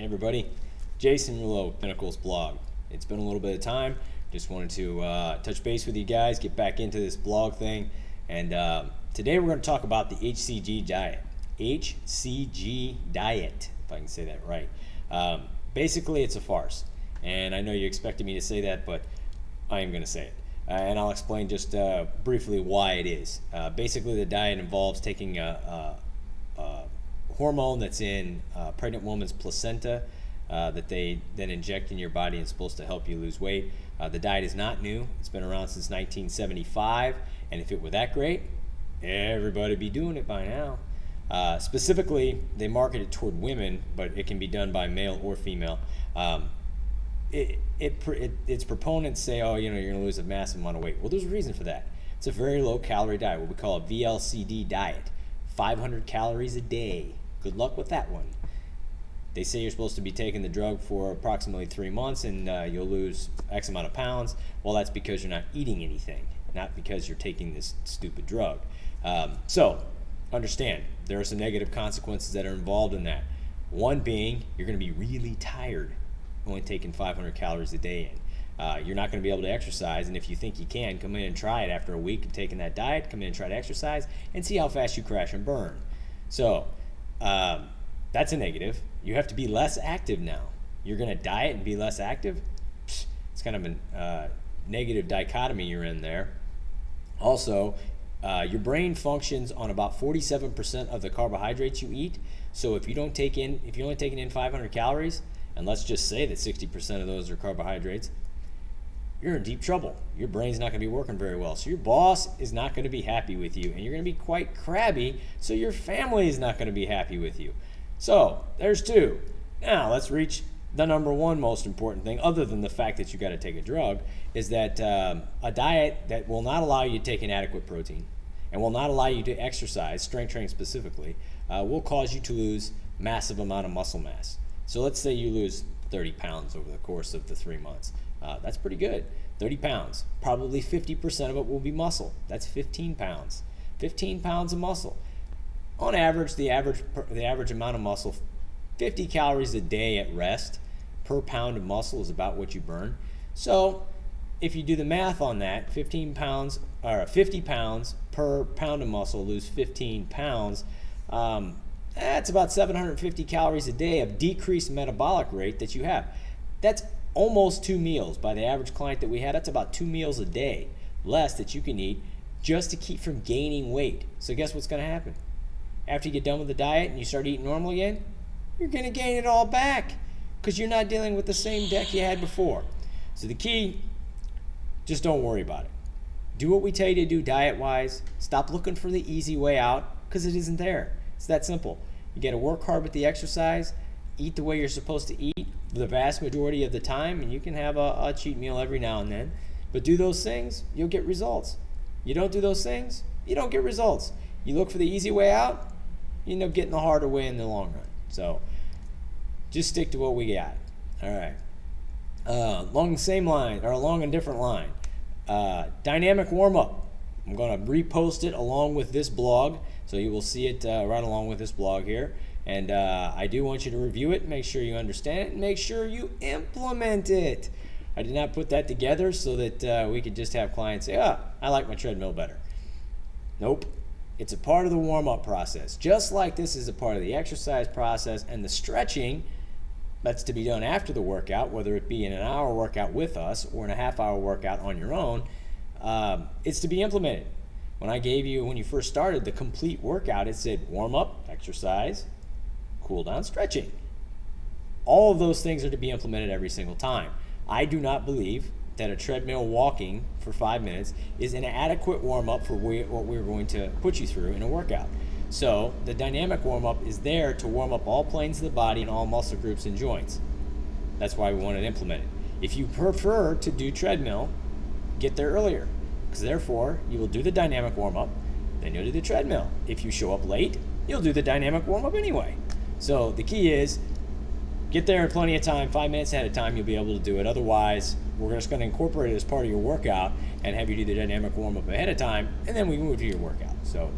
Hey everybody, Jason Rouleau, Pinnacles blog. It's been a little bit of time. Just wanted to touch base with you guys, get back into this blog thing, and today we're going to talk about the HCG diet. HCG diet, if I can say that right. Basically, it's a farce, and I know you expected me to say that, but I am going to say it. And I'll explain just briefly why it is. Basically, the diet involves taking a hormone that's in a pregnant woman's placenta that they then inject in your body and it's supposed to help you lose weight. The diet is not new. It's been around since 1975, and if it were that great, everybody would be doing it by now. Specifically, they market it toward women, but it can be done by male or female. Its proponents say, oh, you're going to lose a massive amount of weight. Well, there's a reason for that. It's a very low calorie diet, what we call a VLCD diet, 500 calories a day. Good luck with that one. They say you're supposed to be taking the drug for approximately 3 months and you'll lose X amount of pounds. Well, that's because you're not eating anything, not because you're taking this stupid drug. So understand, there are some negative consequences that are involved in that. One being, you're going to be really tired only taking 500 calories a day in. You're not going to be able to exercise, and if you think you can, come in and try it after a week of taking that diet. Come in and try to exercise and see how fast you crash and burn. So that's a negative. You have to be less active now. You're going to diet and be less active? It's kind of a negative dichotomy you're in there. Also, your brain functions on about 47% of the carbohydrates you eat. So if you're only taking in 500 calories, and let's just say that 60% of those are carbohydrates, you're in deep trouble. Your brain's not going to be working very well. So your boss is not going to be happy with you, and you're going to be quite crabby, so your family is not going to be happy with you. So there's two. Now let's reach the number one most important thing, other than the fact that you got to take a drug, is that a diet that will not allow you to take an adequate protein and will not allow you to exercise, strength training specifically, will cause you to lose massive amount of muscle mass. So let's say you lose 30 pounds over the course of the 3 months. That's pretty good. 30 pounds. Probably 50% of it will be muscle. That's 15 pounds. 15 pounds of muscle. On average, the average amount of muscle, 50 calories a day at rest per pound of muscle is about what you burn. So if you do the math on that, 50 pounds per pound of muscle, lose 15 pounds. That's about 750 calories a day of decreased metabolic rate that you have. That's almost 2 meals. By the average client that we had, that's about 2 meals a day less that you can eat just to keep from gaining weight. So guess what's going to happen? After you get done with the diet and you start eating normal again, you're going to gain it all back because you're not dealing with the same deck you had before. So the key, just don't worry about it. Do what we tell you to do diet-wise. Stop looking for the easy way out because it isn't there. It's that simple. You got to work hard with the exercise, eat the way you're supposed to eat the vast majority of the time, and you can have a cheat meal every now and then. But do those things, you'll get results. You don't do those things, you don't get results. You look for the easy way out, you end up getting the harder way in the long run. So just stick to what we got. All right. Along the same line, or along a different line, dynamic warm-up. I'm going to repost it along with this blog, so you will see it right along with this blog here. And I do want you to review it, make sure you understand it, and make sure you implement it. I did not put that together so that we could just have clients say, I like my treadmill better. Nope. It's a part of the warm-up process, just like this is a part of the exercise process and the stretching that's to be done after the workout, whether it be in an hour workout with us or in a half-hour workout on your own. It's to be implemented. When you first started the complete workout, it said warm-up, exercise, cool down, stretching. All of those things are to be implemented every single time. I do not believe that a treadmill walking for 5 minutes is an adequate warm-up for what we're going to put you through in a workout. So the dynamic warm-up is there to warm up all planes of the body and all muscle groups and joints. That's why we want it implemented. If you prefer to do treadmill, get there earlier, because therefore you will do the dynamic warm-up, then you'll do the treadmill. If you show up late, you'll do the dynamic warm-up anyway. So the key is get there in plenty of time, 5 minutes ahead of time, you'll be able to do it. Otherwise, we're just going to incorporate it as part of your workout and have you do the dynamic warm-up ahead of time, and then we move to your workout. So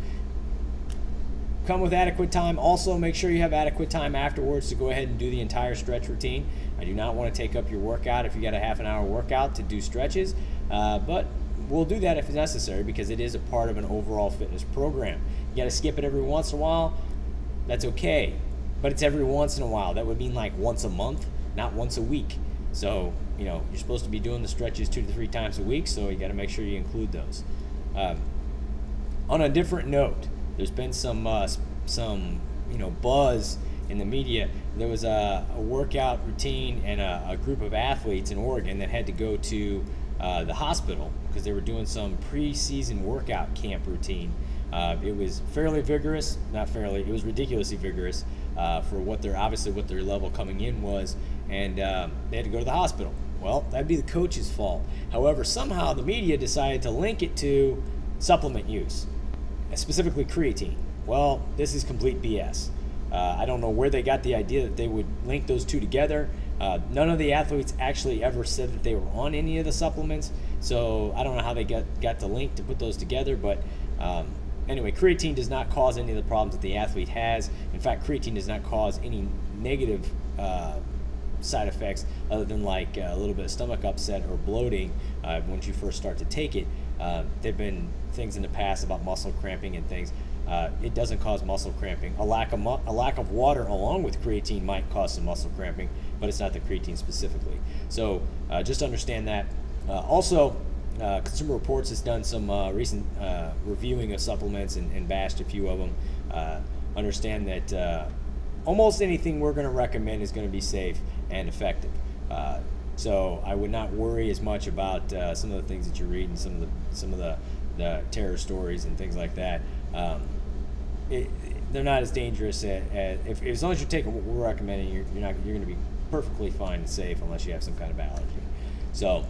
come with adequate time. Also, make sure you have adequate time afterwards to go ahead and do the entire stretch routine. I do not want to take up your workout if you got a half an hour workout to do stretches, but we'll do that if it's necessary because it is a part of an overall fitness program. You got to skip it every once in a while. That's okay, but it's every once in a while. That would mean like once a month, not once a week. So, you're supposed to be doing the stretches 2 to 3 times a week, so you got to make sure you include those. On a different note, there's been some buzz in the media. There was a workout routine and a group of athletes in Oregon that had to go to the hospital because they were doing some pre-season workout camp routine. It was fairly vigorous, not fairly, it was ridiculously vigorous for what their level coming in was, and they had to go to the hospital. Well, that'd be the coach's fault. However, somehow the media decided to link it to supplement use, specifically creatine. Well, this is complete BS. I don't know where they got the idea that they would link those two together. None of the athletes actually ever said that they were on any of the supplements, so I don't know how they got the link to put those together, but anyway, creatine does not cause any of the problems that the athlete has. In fact, creatine does not cause any negative side effects other than like a little bit of stomach upset or bloating once you first start to take it. There have been things in the past about muscle cramping and things. It doesn't cause muscle cramping. A lack of water along with creatine might cause some muscle cramping, but it's not the creatine specifically. So just understand that. Also, Consumer Reports has done some recent reviewing of supplements and bashed a few of them. Understand that almost anything we're going to recommend is going to be safe and effective. So I would not worry as much about some of the things that you're reading, some of the terror stories and things like that. They're not as dangerous as long as you're taking what we're recommending. You're going to be perfectly fine and safe unless you have some kind of allergy. So.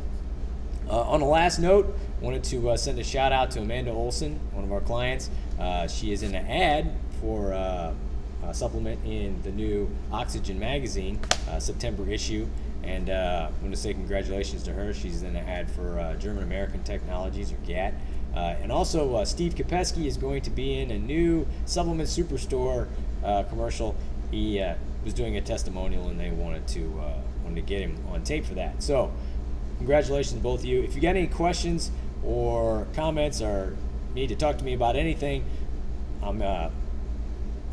On the last note, I wanted to send a shout out to Amanda Olson, one of our clients. She is in an ad for a supplement in the new Oxygen magazine, September issue, and I want to say congratulations to her. She's in an ad for German American Technologies, or GAT. And also, Steve Kopecky is going to be in a new Supplement Superstore commercial. He was doing a testimonial, and they wanted to get him on tape for that. So. Congratulations to both of you. If you got any questions or comments or need to talk to me about anything, I'm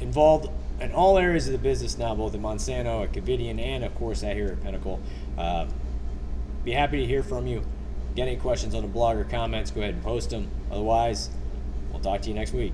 involved in all areas of the business now, both at Monsanto, at Covidian, and of course out here at Pinnacle. Be happy to hear from you. Get any questions on the blog or comments, go ahead and post them. Otherwise, we'll talk to you next week.